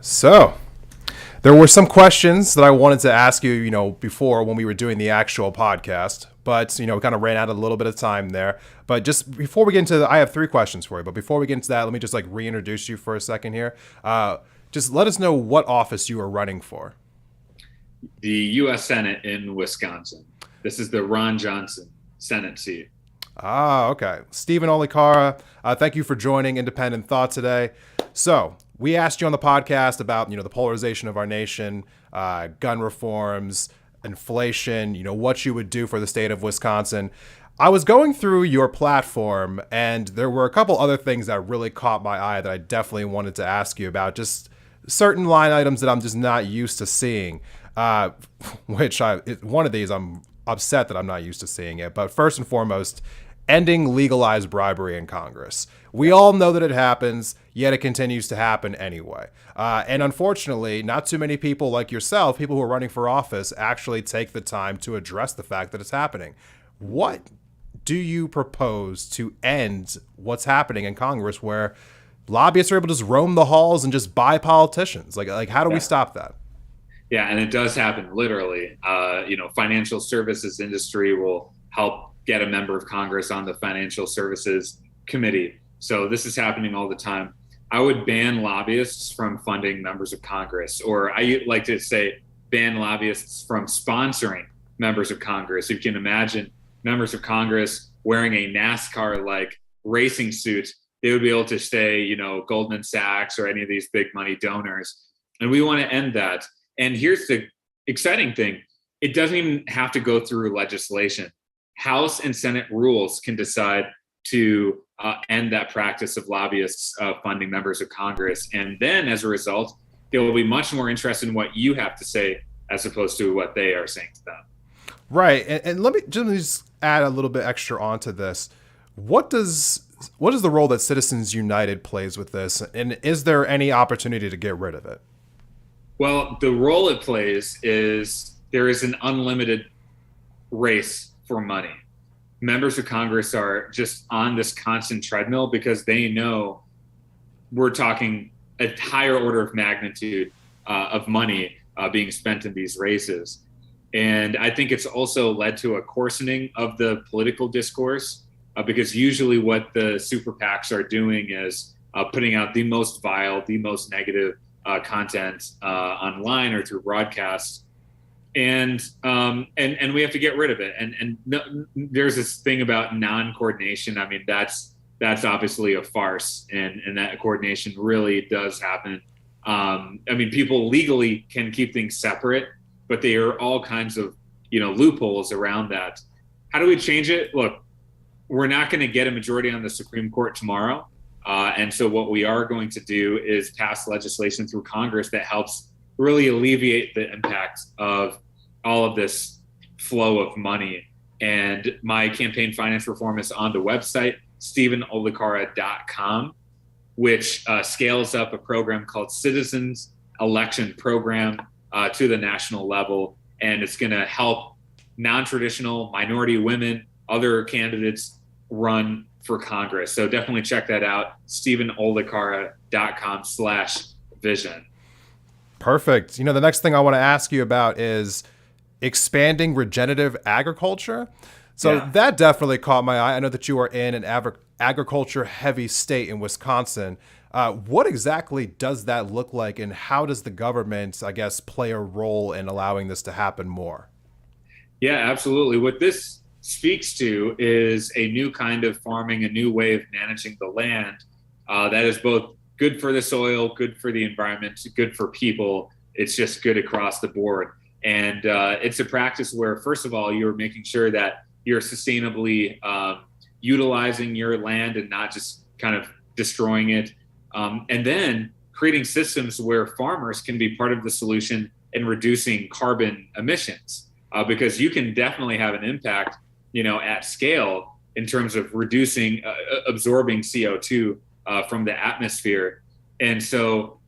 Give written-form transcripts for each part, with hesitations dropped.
So, there were some questions that I wanted to ask you, before when we were doing the actual podcast, but, we kind of ran out of a little bit of time there. But just before we get into I have three questions for you. But before we get into that, let me just reintroduce you for a second here. Just let us know what office you are running for. The U.S. Senate in Wisconsin. This is the Ron Johnson Senate seat. Ah, okay. Stephen Olikara, thank you for joining Independent Thought today. So, we asked you on the podcast about, the polarization of our nation, gun reforms, inflation, what you would do for the state of Wisconsin. I was going through your platform, and there were a couple other things that really caught my eye that I definitely wanted to ask you about, just certain line items that I'm just not used to seeing, one of these I'm upset that I'm not used to seeing it. But first and foremost, ending legalized bribery in Congress. We all know that it happens, yet it continues to happen anyway. And unfortunately, not too many people like yourself, people who are running for office, actually take the time to address the fact that it's happening. What do you propose to end what's happening in Congress where lobbyists are able to just roam the halls and just buy politicians? Like how do we stop that? Yeah, and it does happen literally. Financial services industry will help get a member of Congress on the Financial Services Committee. So this is happening all the time. I would ban lobbyists from funding members of Congress, or I like to say ban lobbyists from sponsoring members of Congress. You can imagine members of Congress wearing a NASCAR-like racing suit. They would be able to say, Goldman Sachs or any of these big money donors. And we want to end that. And here's the exciting thing. It doesn't even have to go through legislation. House and Senate rules can decide to end that practice of lobbyists funding members of Congress. And then as a result, they will be much more interested in what you have to say as opposed to what they are saying to them. Right. And let me just add a little bit extra onto this. What is the role that Citizens United plays with this? And is there any opportunity to get rid of it? Well, the role it plays is there is an unlimited race for money. Members of Congress are just on this constant treadmill because they know we're talking a higher order of magnitude of money being spent in these races. And I think it's also led to a coarsening of the political discourse because usually what the super PACs are doing is putting out the most vile, the most negative content online or through broadcasts. And we have to get rid of it. And there's this thing about non-coordination. I mean, that's obviously a farce, and that coordination really does happen. People legally can keep things separate, but there are all kinds of loopholes around that. How do we change it? Look, we're not going to get a majority on the Supreme Court tomorrow, and so what we are going to do is pass legislation through Congress that helps really alleviate the impact of all of this flow of money. And my campaign finance reform is on the website, StephenOlikara.com, which scales up a program called Citizens Election Program to the national level. And it's going to help non-traditional minority women, other candidates run for Congress. So definitely check that out, StephenOlikara.com/vision. Perfect. The next thing I want to ask you about is expanding regenerative agriculture. So that definitely caught my eye. I know that you are in an agriculture heavy state in Wisconsin. What exactly does that look like, and how does the government, I guess, play a role in allowing this to happen more? Yeah, absolutely. What this speaks to is a new kind of farming, a new way of managing the land that is both good for the soil, good for the environment, good for people. It's just good across the board. And it's a practice where, first of all, you're making sure that you're sustainably utilizing your land and not just kind of destroying it. And then creating systems where farmers can be part of the solution in reducing carbon emissions, because you can definitely have an impact, at scale in terms of reducing, absorbing CO2 from the atmosphere. And so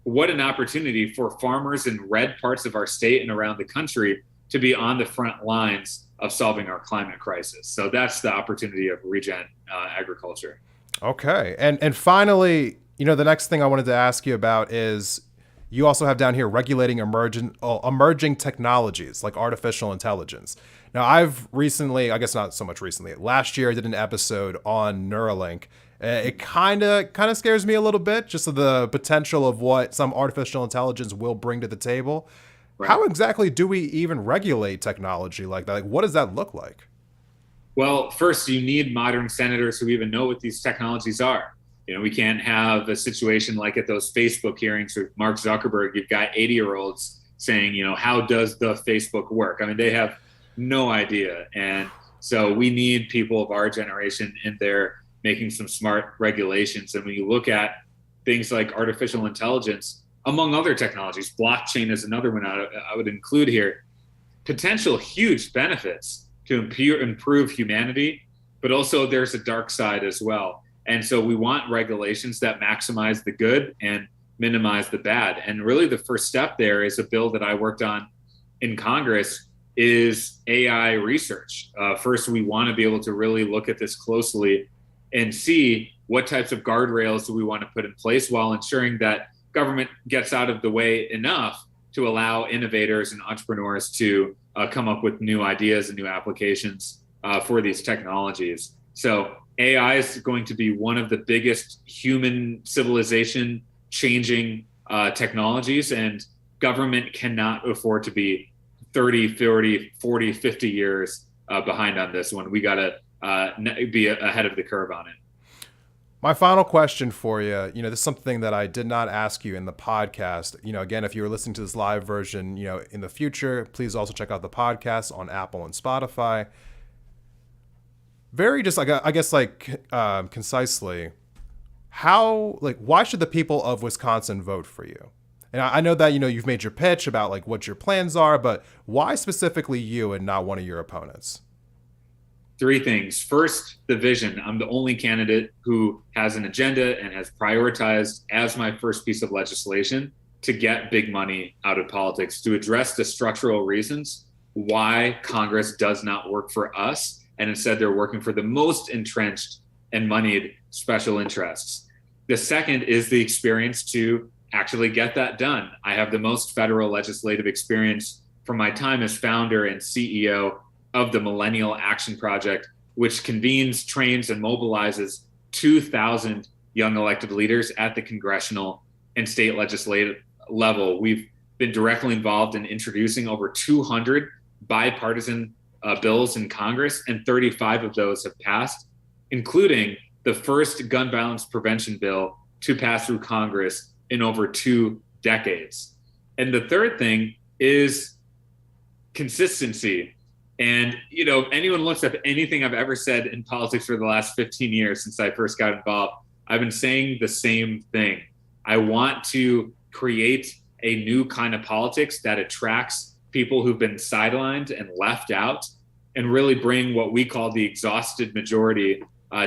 what an opportunity for farmers in red parts of our state and around the country to be on the front lines of solving our climate crisis. So that's the opportunity of regen agriculture. Okay. And finally, the next thing I wanted to ask you about is You also have down here regulating emerging technologies like artificial intelligence. Now, I've recently, I guess not so much recently, last year I did an episode on Neuralink. It kind of scares me a little bit, just the potential of what some artificial intelligence will bring to the table. Right. How exactly do we even regulate technology like that? Like, what does that look like? Well, first, you need modern senators who even know what these technologies are. We can't have a situation like at those Facebook hearings with Mark Zuckerberg. You've got 80-year-olds saying, how does the Facebook work? I mean, they have no idea. And so we need people of our generation in there making some smart regulations. And when you look at things like artificial intelligence, among other technologies, blockchain is another one I would include here, potential huge benefits to improve humanity, but also there's a dark side as well. And so we want regulations that maximize the good and minimize the bad. And really the first step there is a bill that I worked on in Congress is AI research. First, we want to be able to really look at this closely and see what types of guardrails do we want to put in place while ensuring that government gets out of the way enough to allow innovators and entrepreneurs to come up with new ideas and new applications for these technologies. So AI is going to be one of the biggest human civilization changing technologies, and government cannot afford to be 30, 30, 40, 50 years behind on this one. We got to be ahead of the curve on it. My final question for you, this is something that I did not ask you in the podcast. Again, if you were listening to this live version, in the future, please also check out the podcast on Apple and Spotify. Very just concisely, why should the people of Wisconsin vote for you? And I know that, you've made your pitch about what your plans are, but why specifically you and not one of your opponents? Three things. First, the vision. I'm the only candidate who has an agenda and has prioritized as my first piece of legislation to get big money out of politics, to address the structural reasons why Congress does not work for us. And instead, they're working for the most entrenched and moneyed special interests. The second is the experience to actually get that done. I have the most federal legislative experience from my time as founder and CEO of the Millennial Action Project, which convenes, trains, and mobilizes 2,000 young elected leaders at the congressional and state legislative level. We've been directly involved in introducing over 200 bipartisan bills in Congress, and 35 of those have passed, including the first gun violence prevention bill to pass through Congress in over 2 decades. And the third thing is consistency. And, anyone looks at anything I've ever said in politics for the last 15 years since I first got involved, I've been saying the same thing. I want to create a new kind of politics that attracts people who've been sidelined and left out, and really bring what we call the exhausted majority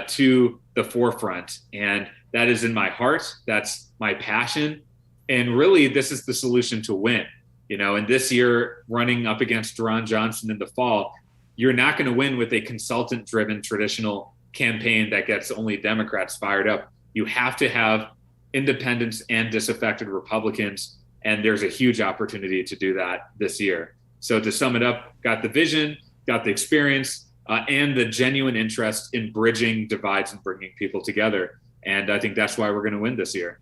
to the forefront. And that is in my heart. That's my passion. And really, this is the solution to win. And this year, running up against Ron Johnson in the fall, you're not going to win with a consultant-driven traditional campaign that gets only Democrats fired up. You have to have independents and disaffected Republicans, and there's a huge opportunity to do that this year. So to sum it up, got the vision, got the experience, and the genuine interest in bridging divides and bringing people together. And I think that's why we're going to win this year.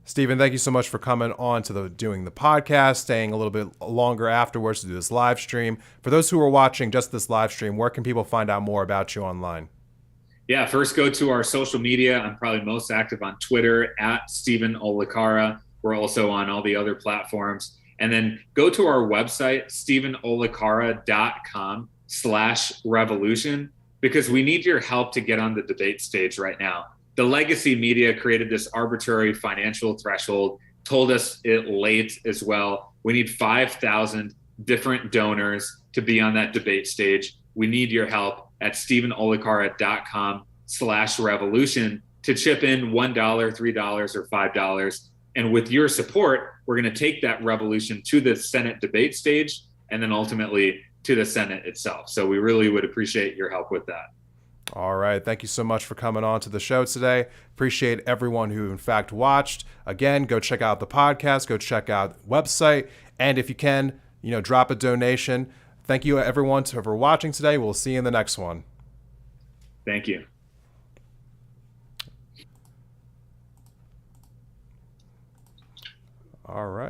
Stephen, thank you so much for coming on to doing the podcast, staying a little bit longer afterwards to do this live stream. For those who are watching just this live stream, where can people find out more about you online? Yeah, first go to our social media. I'm probably most active on Twitter at Stephen Olikara. We're also on all the other platforms. And then go to our website, stephenolikara.com/revolution, because we need your help to get on the debate stage right now. The legacy media created this arbitrary financial threshold, told us it late as well. We need 5,000 different donors to be on that debate stage. We need your help at stephenolikara.com/revolution to chip in $1, $3, or $5. And with your support, we're going to take that revolution to the Senate debate stage and then ultimately to the Senate itself. So we really would appreciate your help with that. All right. Thank you so much for coming on to the show today. Appreciate everyone who, in fact, watched. Again, go check out the podcast. Go check out the website. And if you can, drop a donation. Thank you, everyone, for watching today. We'll see you in the next one. Thank you. All right.